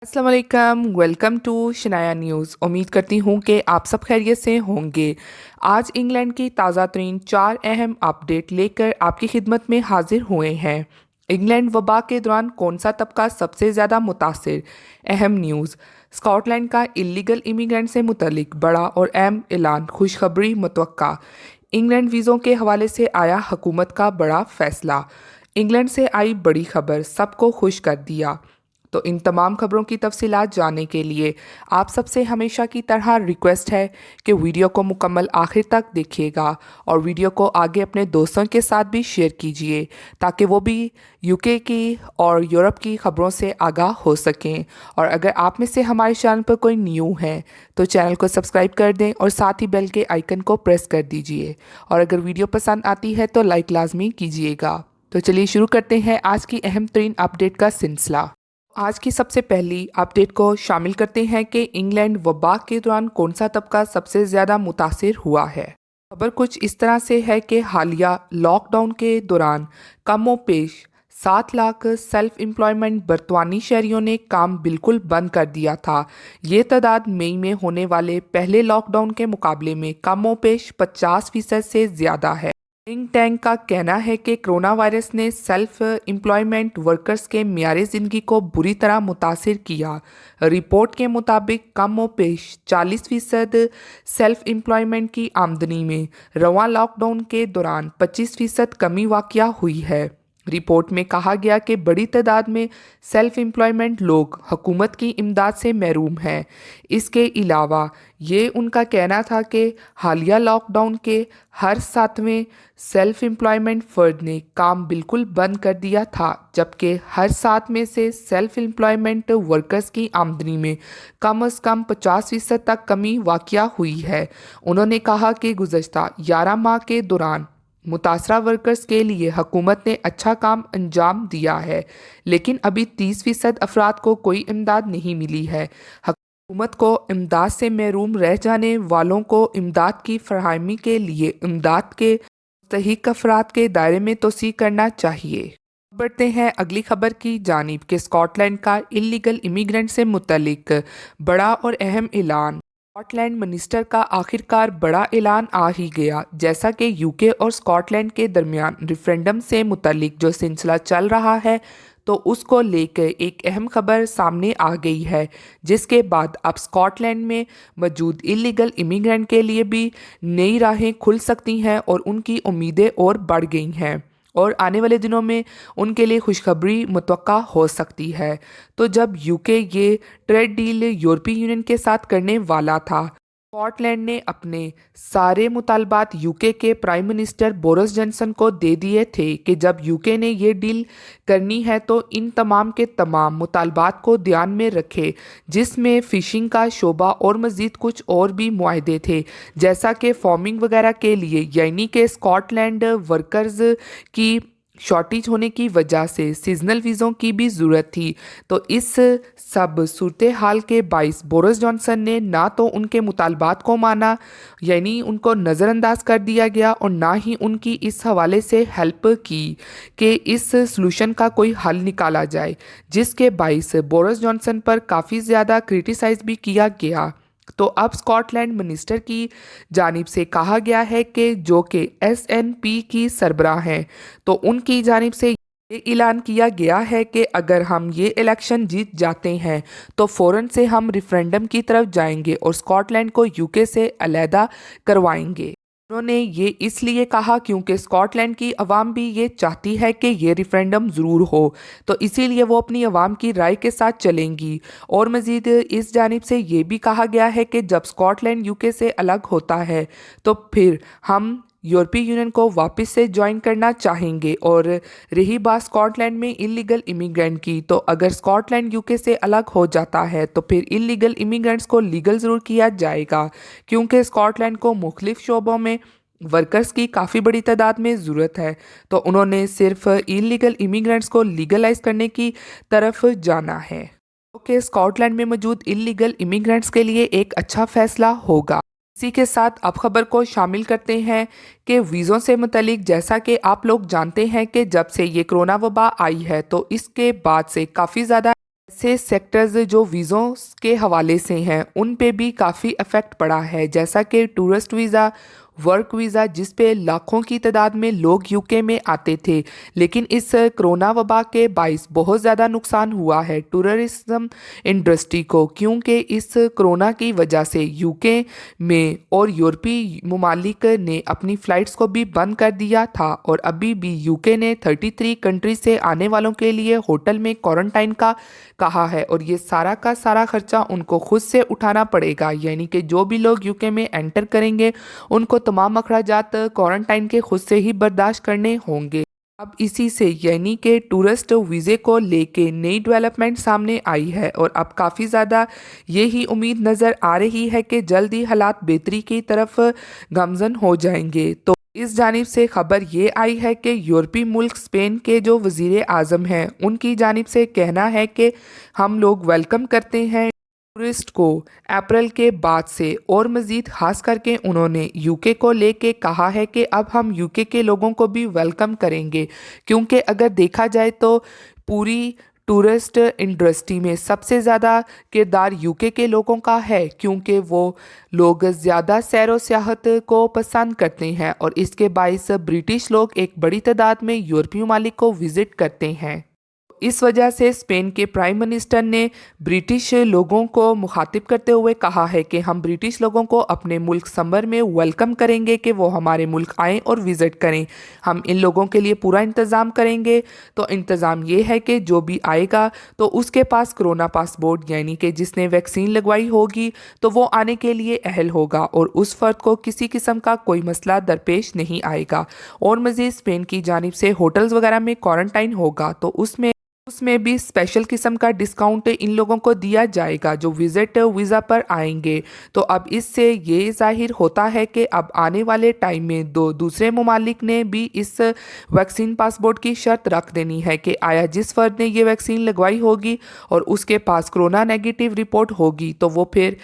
अस्सलाम वालेकुम, welcome to Shanaya news. उम्मीद करती हूँ कि आप सब खैरियत से होंगे। आज इंग्लैंड की ताज़ा तरीन 4 अहम अपडेट लेकर आपकी खिदमत में हाजिर हुए हैं। इंग्लैंड वबा के दौरान कौन सा तबका सबसे ज़्यादा मुतासिर? अहम न्यूज़। स्कॉटलैंड का इलीगल इमिग्रेंट से मुतलिक बड़ा और अहम ऐलान, खुशखबरी मुतवक्का। इंग्लैंड वीज़ों के हवाले से आया हुकूमत का बड़ा फैसला। इंग्लैंड से आई बड़ी खबर सबको खुश कर दिया। तो इन तमाम खबरों की तफसीलात जानने के लिए आप सबसे हमेशा की तरह रिक्वेस्ट है कि वीडियो को मुकम्मल आखिर तक देखिएगा और वीडियो को आगे अपने दोस्तों के साथ भी शेयर कीजिए ताकि वो भी यूके की और यूरोप की खबरों से आगाह हो सकें। और अगर आप में से हमारे चैनल पर कोई न्यू है तो चैनल को सब्सक्राइब कर दें और साथ ही बेल के आइकन को प्रेस कर दीजिए। और अगर वीडियो पसंद आती है तो लाइक लाजमी कीजिएगा। तो चलिए शुरू करते हैं आज की अहम तरीन अपडेट का सिलसिला। आज की सबसे पहली अपडेट को शामिल करते हैं कि इंग्लैंड वबा के दौरान कौन सा तबका सबसे ज़्यादा मुतासिर हुआ है। खबर कुछ इस तरह से है कि हालिया लॉकडाउन के दौरान कमो पेश 7 लाख सेल्फ एम्प्लॉयमेंट बरतानी शहरियों ने काम बिल्कुल बंद कर दिया था। ये तादाद मई में होने वाले पहले लॉकडाउन के मुकाबले में कमो पेश 50% से ज़्यादा है। थिंक टैंक का कहना है कि कोरोना वायरस ने सेल्फ एम्प्लॉयमेंट वर्कर्स के मियार ज़िंदगी को बुरी तरह मुतासिर किया। रिपोर्ट के मुताबिक कम व पेश 40% सेल्फ एम्प्लॉयमेंट की आमदनी में रवां लॉकडाउन के दौरान 25% कमी वाक़या हुई है। रिपोर्ट में कहा गया कि बड़ी तादाद में सेल्फ एम्प्लॉयमेंट लोग हुकूमत की इमदाद से महरूम हैं। इसके अलावा ये उनका कहना था कि हालिया लॉकडाउन के हर 7वें सेल्फ एम्प्लॉयमेंट फ़र्द ने काम बिल्कुल बंद कर दिया था, जबकि हर 7 में से सेल्फ एम्प्लॉयमेंट वर्कर्स की आमदनी में कम अज़ कम 50% तक कमी वाक़या हुई है। उन्होंने कहा कि गुज़श्ता 11 माह के दौरान मुतासरा वर्कर्स के लिए हुकूमत ने अच्छा काम अंजाम दिया है, लेकिन अभी 30% अफराद को कोई इमदाद नहीं मिली है। हुकूमत को इमदाद से महरूम रह जाने वालों को इमदाद की फरहमी के लिए इमदाद के मुस्तहिक अफराद के दायरे में तोसी करना चाहिए। बढ़ते हैं अगली खबर की जानिब कि स्कॉटलैंड का इलीगल इमिग्रेंट से मुतलिक बड़ा और अहम ऐलान। स्कॉटलैंड मिनिस्टर का आखिरकार बड़ा ऐलान आ ही गया। जैसा कि यूके और स्कॉटलैंड के दरमियान रेफरेंडम से मुतलिक जो सिलसिला चल रहा है तो उसको लेकर एक अहम खबर सामने आ गई है, जिसके बाद अब स्कॉटलैंड में मौजूद इलीगल इमिग्रेंट के लिए भी नई राहें खुल सकती हैं और उनकी उम्मीदें और बढ़ गई हैं और आने वाले दिनों में उनके लिए खुशखबरी मुतवक्का हो सकती है। तो जब यूके ये ट्रेड डील यूरोपीय यूनियन के साथ करने वाला था, स्कॉटलैंड ने अपने सारे मुतालबात यूके के प्राइम मिनिस्टर बोरिस जॉनसन को दे दिए थे कि जब यूके ने ये डील करनी है तो इन तमाम के तमाम मुतालबात को ध्यान में रखे, जिसमें फ़िशिंग का शोबा और मज़ीद कुछ और भी मुआहदे थे, जैसा कि फार्मिंग वगैरह के लिए, यानी कि स्कॉटलैंड वर्कर्स की शॉर्टेज होने की वजह से सीजनल वीज़ों की भी ज़रूरत थी। तो इस सब सूरत हाल के बाइस बोरिस जॉनसन ने ना तो उनके मुतालबात को माना, यानी उनको नज़रअंदाज कर दिया गया, और ना ही उनकी इस हवाले से हेल्प की कि इस सलूशन का कोई हल निकाला जाए, जिसके बाइस बोरिस जॉनसन पर काफ़ी ज़्यादा क्रिटिसाइज़ भी किया गया। तो अब स्कॉटलैंड मिनिस्टर की जानिब से कहा गया है कि जो कि एसएनपी की सरबराह हैं, तो उनकी जानिब से ये ऐलान किया गया है कि अगर हम ये इलेक्शन जीत जाते हैं तो फ़ौरन से हम रेफरेंडम की तरफ जाएंगे और स्कॉटलैंड को यूके से अलहदा करवाएंगे। उन्होंने ये इसलिए कहा क्योंकि स्कॉटलैंड की आवाम भी ये चाहती है कि ये रेफरेंडम ज़रूर हो, तो इसीलिए वो अपनी आवाम की राय के साथ चलेंगी। और मज़ीद इस जानिब से ये भी कहा गया है कि जब स्कॉटलैंड यूके से अलग होता है तो फिर हम यूरोपीय यूनियन को वापस से ज्वाइन करना चाहेंगे। और रही बात स्कॉटलैंड में इलीगल इमिग्रेंट की, तो अगर स्कॉटलैंड यूके से अलग हो जाता है तो फिर इलीगल इमिग्रेंट्स को लीगल ज़रूर किया जाएगा, क्योंकि स्कॉटलैंड को मुख्तलिफ शोबों में वर्कर्स की काफ़ी बड़ी तादाद में ज़रूरत है। तो उन्होंने सिर्फ इलीगल इमिग्रेंट्स को लीगलाइज करने की तरफ जाना है, क्योंकि स्कॉटलैंड में मौजूद इलीगल इमिग्रेंट्स के लिए एक अच्छा फैसला होगा। इसी के साथ अब खबर को शामिल करते हैं कि वीज़ों से मुतलिक, जैसा कि आप लोग जानते हैं कि जब से ये कोरोना वबा आई है तो इसके बाद से काफ़ी ज़्यादा ऐसे सेक्टर्स जो वीज़ों के हवाले से हैं उन पे भी काफ़ी इफ़ेक्ट पड़ा है, जैसा कि टूरिस्ट वीज़ा, वर्क वीज़ा, जिस पे लाखों की तादाद में लोग यूके में आते थे। लेकिन इस कोरोना वबा के बाइस बहुत ज़्यादा नुकसान हुआ है टूरिज़्म इंडस्ट्री को, क्योंकि इस कोरोना की वजह से यूके में और यूरोपीय ममालिक ने अपनी फ़्लाइट्स को भी बंद कर दिया था और अभी भी यूके ने 33 कंट्रीज से आने वालों के लिए होटल में क्वारंटाइन का कहा है और ये सारा का सारा खर्चा उनको खुद से उठाना पड़ेगा, यानी कि जो भी लोग यूके में एंटर करेंगे उनको तमाम अखराजात क्वारंटाइन के खुद से ही बर्दाश्त करने होंगे। अब इसी से यानी कि टूरिस्ट वीज़े को लेके नई डेवलपमेंट सामने आई है और अब काफ़ी ज़्यादा यही उम्मीद नज़र आ रही है कि जल्द ही हालात बेहतरी की तरफ गामज़न हो जाएंगे। तो इस जानिब से खबर ये आई है कि यूरोपीय मुल्क स्पेन के जो वज़ीर आज़म हैं उनकी जानिब से कहना है कि हम लोग वेलकम करते हैं टूरिस्ट को अप्रैल के बाद से, और मज़ीद खास करके उन्होंने यूके को लेके कहा है कि अब हम यूके के लोगों को भी वेलकम करेंगे, क्योंकि अगर देखा जाए तो पूरी टूरिस्ट इंडस्ट्री में सबसे ज़्यादा किरदार यूके के लोगों का है, क्योंकि वो लोग ज़्यादा सैर व सियाहत को पसंद करते हैं और इसके बायस ब्रिटिश लोग एक बड़ी तादाद में यूरोपीय ममालिक को विज़िट करते हैं। इस वजह से स्पेन के प्राइम मिनिस्टर ने ब्रिटिश लोगों को मुखातिब करते हुए कहा है कि हम ब्रिटिश लोगों को अपने मुल्क समर में वेलकम करेंगे कि वो हमारे मुल्क आएँ और विज़िट करें। हम इन लोगों के लिए पूरा इंतज़ाम करेंगे। तो इंतज़ाम ये है कि जो भी आएगा तो उसके पास कोरोना पासपोर्ट, यानी कि जिसने वैक्सीन लगवाई होगी, तो वो आने के लिए अहल होगा और उस फ़र्द को किसी किस्म का कोई मसला दरपेश नहीं आएगा। और मज़ीद स्पेन की जानिब से होटल्स वगैरह में क्वारंटाइन होगा तो उसमें भी स्पेशल किस्म का डिस्काउंट इन लोगों को दिया जाएगा जो विजिट वीज़ा पर आएंगे। तो अब इससे ये जाहिर होता है कि अब आने वाले टाइम में दूसरे ममालिक ने भी इस वैक्सीन पासपोर्ट की शर्त रख देनी है कि आया जिस फर्द ने ये वैक्सीन लगवाई होगी और उसके पास कोरोना नेगेटिव रिपोर्ट होगी तो वो फिर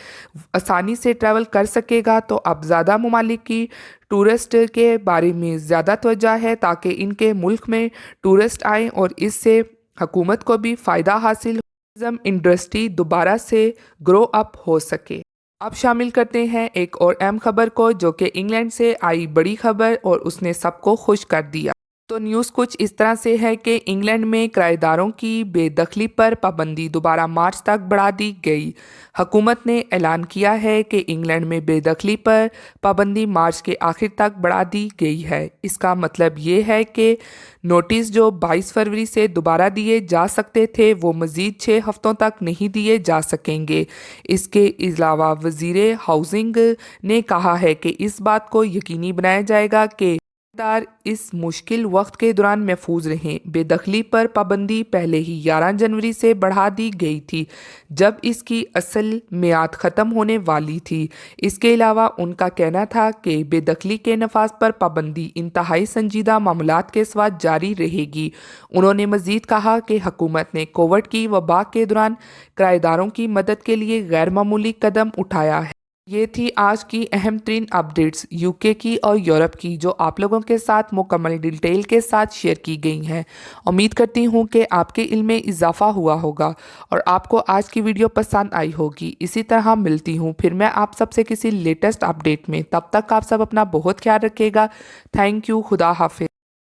आसानी से ट्रैवल कर सकेगा। तो अब ज़्यादा ममालिक की टूरिस्ट के बारे में ज़्यादा तवज्जो है ताकि इनके मुल्क में टूरिस्ट आएँ और इससे हुकूमत को भी फ़ायदा हासिल हो, टूरिज़्म इंडस्ट्री दोबारा से ग्रो अप हो सके। अब शामिल करते हैं एक और अहम खबर को, जो कि इंग्लैंड से आई बड़ी खबर और उसने सबको खुश कर दिया। तो न्यूज़ कुछ इस तरह से है कि इंग्लैंड में किराएदारों की बेदखली पर पाबंदी दोबारा मार्च तक बढ़ा दी गई। हुकूमत ने ऐलान किया है कि इंग्लैंड में बेदखली पर पाबंदी मार्च के आखिर तक बढ़ा दी गई है। इसका मतलब ये है कि नोटिस जो 22 फरवरी से दोबारा दिए जा सकते थे वो मज़ीद 6 हफ्तों तक नहीं दिए जा सकेंगे। इसके अलावा वज़ीर हाउसिंग ने कहा है कि इस बात को यकीनी बनाया जाएगा कि दार इस मुश्किल वक्त के दौरान महफूज रहें। बेदखली पर पाबंदी पहले ही 11 जनवरी से बढ़ा दी गई थी, जब इसकी असल मियाद ख़त्म होने वाली थी। इसके अलावा उनका कहना था कि बेदखली के नफाज पर पाबंदी इंतहाई संजीदा मामलात के साथ जारी रहेगी। उन्होंने मज़ीद कहा कि हुकूमत ने कोविड की वबा के दौरान किराएदारों की मदद के लिए गैर मामूली कदम उठाया है। ये थी आज की अहम तरीन अपडेट्स यूके की और यूरोप की, जो आप लोगों के साथ मुकम्मल डिटेल के साथ शेयर की गई हैं। उम्मीद करती हूँ कि आपके इल्म में इजाफ़ा हुआ होगा और आपको आज की वीडियो पसंद आई होगी। इसी तरह मिलती हूँ फिर मैं आप सबसे किसी लेटेस्ट अपडेट में। तब तक आप सब अपना बहुत ख्याल रखिएगा। Thank you. खुदा हाफिज़।